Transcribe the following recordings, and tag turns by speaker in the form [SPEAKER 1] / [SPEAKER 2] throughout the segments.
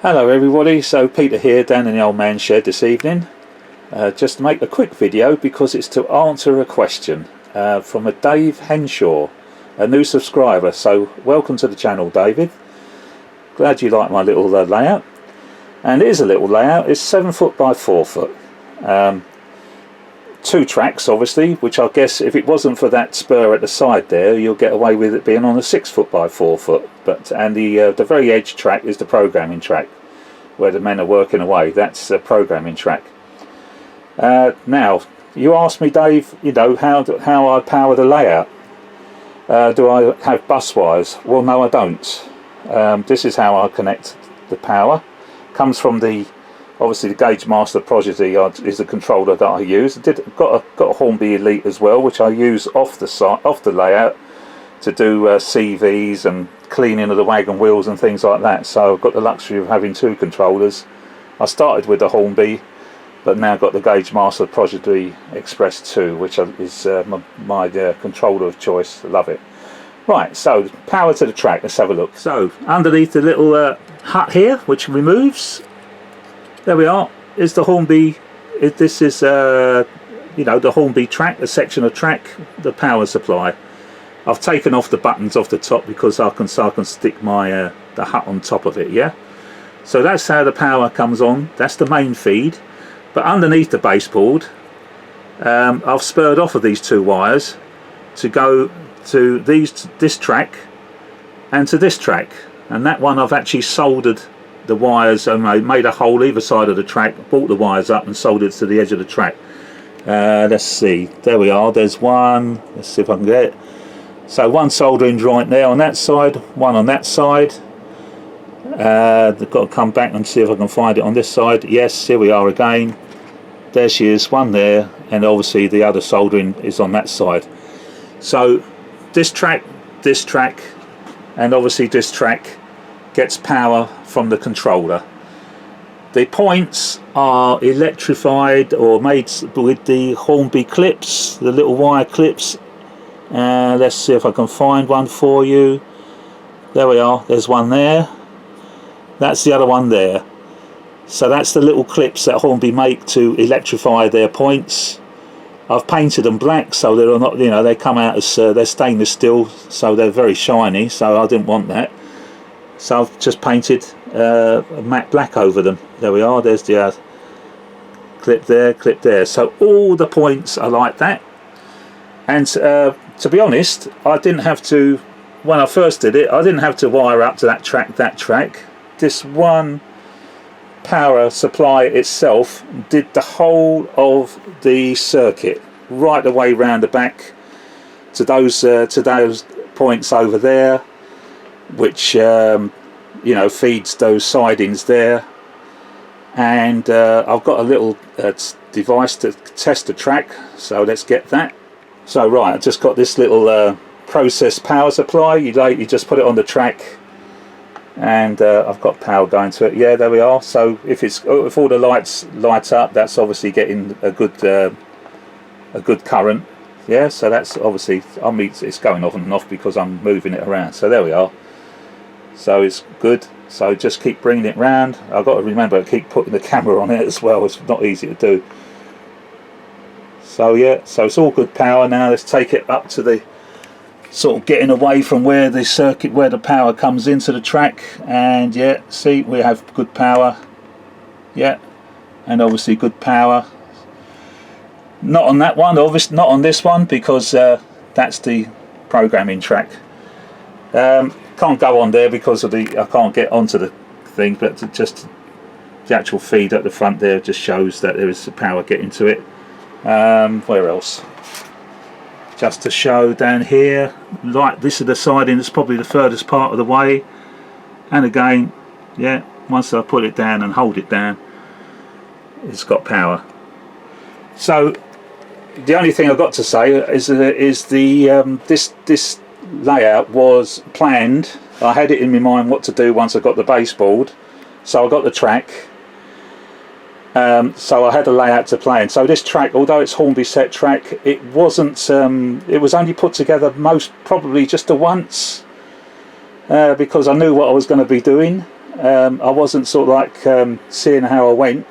[SPEAKER 1] Hello everybody, so Peter here down in the old man shed this evening, just to make a quick video because it's to answer a question from a Dave Henshaw, a new subscriber. So welcome to the channel, David. Glad you like my little layout, and it is a little layout. It's 7 foot by 4 foot, 2 tracks obviously, which I guess if it wasn't for that spur at the side there, you'll get away with it being on a 6 foot by 4 foot. And the very edge track is the programming track, where the men are working away. That's the programming track. Now, you asked me, Dave, you know, how I power the layout. Do I have bus wires? Well, no, I don't. This is how I connect the power. Comes from obviously the Gauge Master Prodigy is the controller that I use. Got a Hornby Elite as well, which I use off the layout to do CVs and cleaning of the wagon wheels and things like that. So I've got the luxury of having 2 controllers. I started with the Hornby, but now got the Gauge Master Prodigy Express 2, which is my controller of choice. Love it. Right, so power to the track. Let's have a look. So underneath the little hut here, which removes, there we are, is the Hornby. This is you know, the Hornby track, a section of track, the power supply. I've taken off the buttons off the top because I can stick my the hut on top of it. Yeah, so that's how the power comes on. That's the main feed. But underneath the baseboard, I've spurred off of these 2 wires to go to this track and to this track, and that one I've actually soldered the wires and made a hole either side of the track, brought the wires up and soldered to the edge of the track. Let's see, there we are, there's one. Let's see if I can get it. So one soldering joint there on that side, one on that side. They've got to come back and see if I can find it on this side. Yes, here we are again. There she is, one there, and obviously the other soldering is on that side. So this track, and obviously this track gets power from the controller. The points are electrified or made with the Hornby clips, the little wire clips. Let's see if I can find one for you. There we are, there's one there. That's the other one there. So that's the little clips that Hornby make to electrify their points. I've painted them black so they're not, you know, they come out as they're stainless steel, so they're very shiny, so I didn't want that. So I've just painted matte black over them. There we are, there's the clip there. So all the points are like that. And to be honest, I didn't have to, when I first did it, I didn't have to wire up to that track. This one power supply itself did the whole of the circuit, right the way round the back to those points over there, which you know, feeds those sidings there. And I've got a little device to test the track, so let's get that. So right, I've just got this little process power supply. You just put it on the track, and I've got power going to it. Yeah, there we are. So if all the lights light up, that's obviously getting a good current. Yeah, so that's obviously, I mean, it's going off and off because I'm moving it around. So there we are. So it's good. So just keep bringing it round. I've got to remember to keep putting the camera on it as well. It's not easy to do. So yeah, so it's all good power now. Let's take it up to the sort of getting away from where the power comes into the track, and yeah, see, we have good power. Yeah, and obviously good power. Not on that one, obviously not on this one, because that's the programming track. Can't go on there because of I can't get onto the thing, but just the actual feed at the front there just shows that there is power getting to it. Where else? Just to show down here, like this is the siding that's probably the furthest part of the way, and again, yeah, once I put it down and hold it down, it's got power. So the only thing I've got to say is this layout was planned. I had it in my mind what to do once I got the baseboard, so I got the track. So I had a layout to play in. So this track, although it's Hornby set track, it wasn't. It was only put together most probably just the once, because I knew what I was going to be doing. I wasn't sort of like seeing how I went,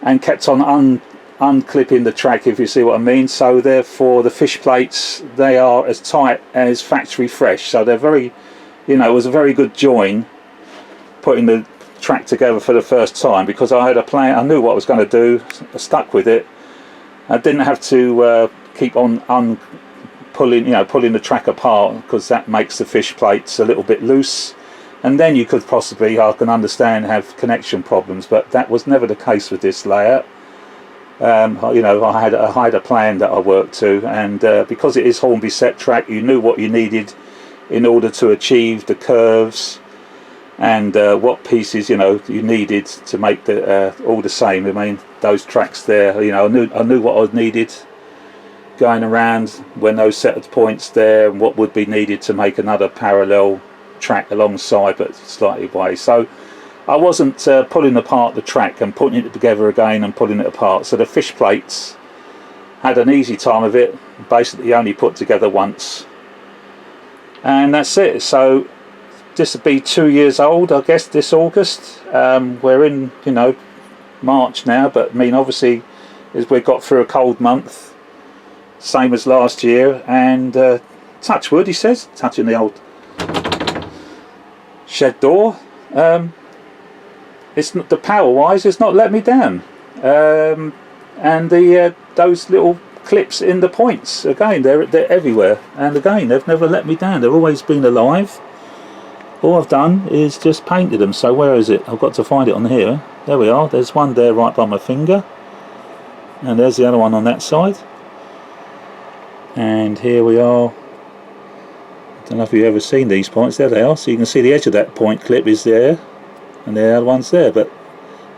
[SPEAKER 1] and kept on unclipping the track, if you see what I mean. So therefore the fish plates, they are as tight as factory fresh, so they're very, you know, it was a very good join putting the track together for the first time, because I had a plan, I knew what I was going to do, I stuck with it. I didn't have to keep on pulling the track apart, because that makes the fish plates a little bit loose, and then you could possibly, I can understand, have connection problems, but that was never the case with this layout. You know, I had a plan that I worked to, and because it is Hornby set track, you knew what you needed in order to achieve the curves, and what pieces, you know, you needed to make the all the same. I mean, those tracks there, you know, I knew what I needed going around when those set of points there, and what would be needed to make another parallel track alongside, but slightly away. So I wasn't pulling apart the track and putting it together again and pulling it apart. So the fish plates had an easy time of it, basically only put together once, and that's it. So this will be 2 years old, I guess, this August. We're in, you know, March now, but I mean, obviously, as we got through a cold month, same as last year, and touch wood, he says, touching the old shed door. It's not, the power wise, it's not let me down, and the those little clips in the points, again, they're everywhere, and again, they've never let me down. They've always been alive. All I've done is just painted them. So where is it? I've got to find it on here. There we are. There's one there right by my finger, and there's the other one on that side, and here we are. I don't know if you've ever seen these points. There they are. So you can see the edge of that point clip is there, and the other one's there, but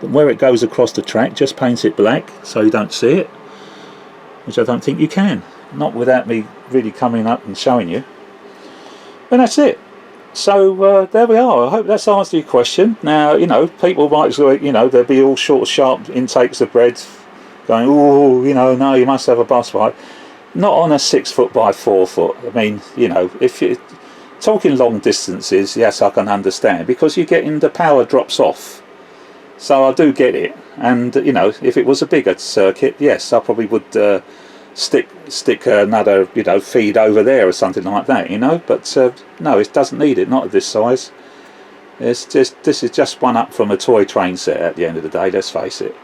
[SPEAKER 1] where it goes across the track, just paint it black so you don't see it, which I don't think you can, not without me really coming up and showing you. And that's it. So there we are. I hope that's answered your question. Now, you know, people might, you know, there'll be all short, sharp intakes of bread going, oh, you know, no, you must have a bus bike. Not on a 6 foot by 4 foot. I mean, you know, if you're talking long distances, yes, I can understand, because you're getting, the power drops off. So I do get it. And, you know, if it was a bigger circuit, yes, I probably would stick another, you know, feed over there or something like that, you know. But no, it doesn't need it, not at this size. It's just, this is just one up from a toy train set at the end of the day, let's face it.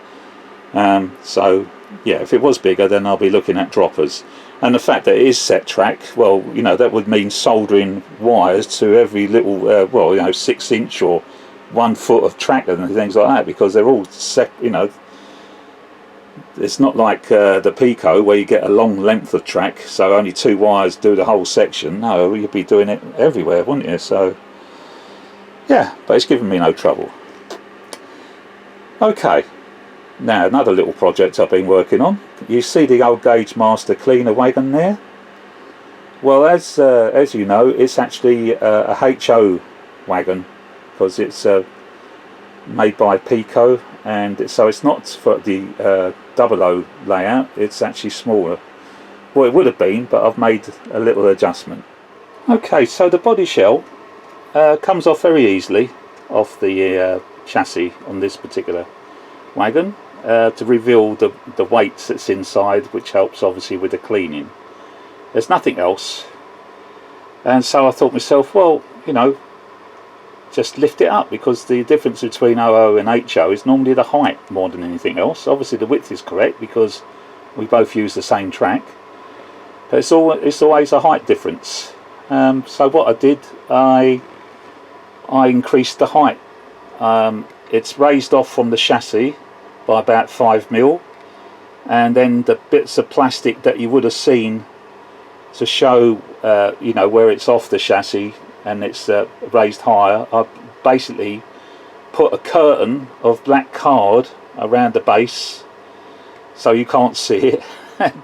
[SPEAKER 1] So yeah, if it was bigger, then I'll be looking at droppers. And the fact that it is set track, well, you know, that would mean soldering wires to every little well, you know, 6-inch or 1 foot of track and things like that, because they're all set, you know. It's not like the Pico, where you get a long length of track, so only 2 wires do the whole section. No, you'd be doing it everywhere, wouldn't you? So yeah, but it's given me no trouble. Okay, now another little project I've been working on. You see the old Gauge Master cleaner wagon there? Well, as you know, it's actually a HO wagon, because it's made by Pico, and so it's not for the 00 layout, it's actually smaller. Well, it would have been, but I've made a little adjustment. Okay, so the body shell comes off very easily off the chassis on this particular wagon, to reveal the weight that's inside, which helps obviously with the cleaning. There's nothing else, and so I thought to myself, well, you know, just lift it up, because the difference between 00 and HO is normally the height more than anything else. Obviously the width is correct, because we both use the same track, but it's always a height difference. So what I did, I increased the height. It's raised off from the chassis by about 5mm, and then the bits of plastic that you would have seen to show you know, where it's off the chassis and it's raised higher, I basically put a curtain of black card around the base so you can't see it, and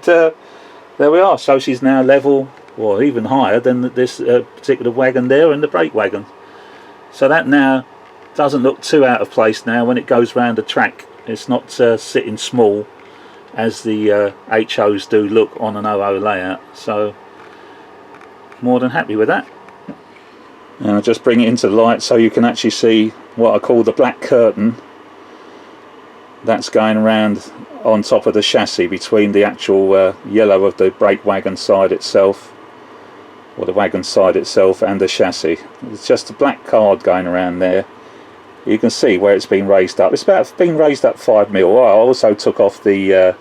[SPEAKER 1] there we are. So she's now level, or even higher than this particular wagon there and the brake wagon. So that now doesn't look too out of place now when it goes round the track. It's not sitting small as the HOs do look on an 00 layout. So more than happy with that. And I'll just bring it into the light so you can actually see what I call the black curtain that's going around on top of the chassis between the actual yellow of the brake wagon side itself, or the wagon side itself, and the chassis. It's just a black card going around there. You can see where it's been raised up. It's about been raised up 5 mil. I also took off the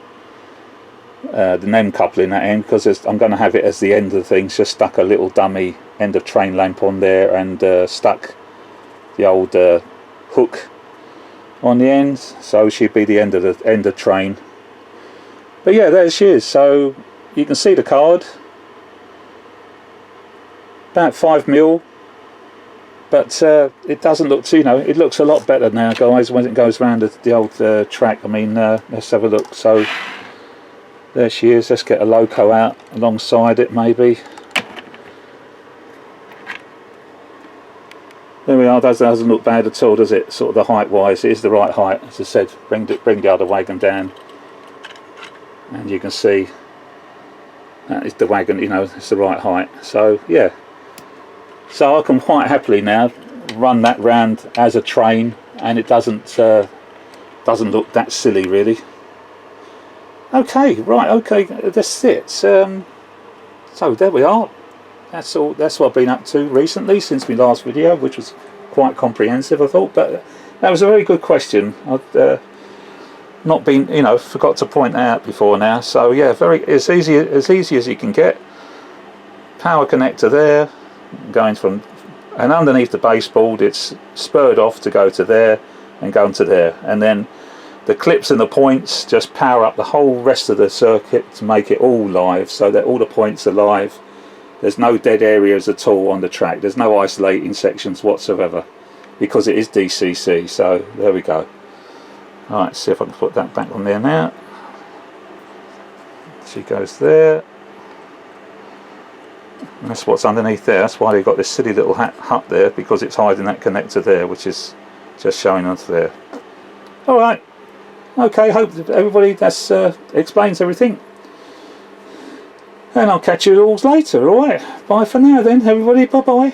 [SPEAKER 1] NEM coupling that end, because I'm going to have it as the end of the things. Just stuck a little dummy end of train lamp on there, and stuck the old hook on the end, so she'd be the end of train. But yeah, there she is. So you can see the card, about 5 mil, but it doesn't look too, it looks a lot better now, guys, when it goes around the old track. I mean, let's have a look. So there she is. Let's get a loco out alongside it, maybe. There we are. That doesn't look bad at all, does it? Sort of the height wise, it is the right height. As I said, bring the other wagon down, and you can see that is the wagon, it's the right height. So yeah, so I can quite happily now run that round as a train, and it doesn't look that silly, really. Okay, right, okay, that's it. So there we are. That's all. That's what I've been up to recently since my last video, which was quite comprehensive, I thought. But that was a very good question. I'd not been, forgot to point that out before now. So yeah, as easy as you can get. Power connector there, going from, and underneath the baseboard, it's spurred off to go to there and go to there, and then the clips and the points just power up the whole rest of the circuit to make it all live, so that all the points are live. There's no dead areas at all on the track. There's no isolating sections whatsoever, because it is DCC. So there we go. Alright, see if I can put that back on there now. She goes there. And that's what's underneath there. That's why they've got this silly little hut there, because it's hiding that connector there, which is just showing onto there. Alright. Okay, hope that everybody, that's explains everything. And I'll catch you all later, alright? Bye for now then, everybody. Bye-bye.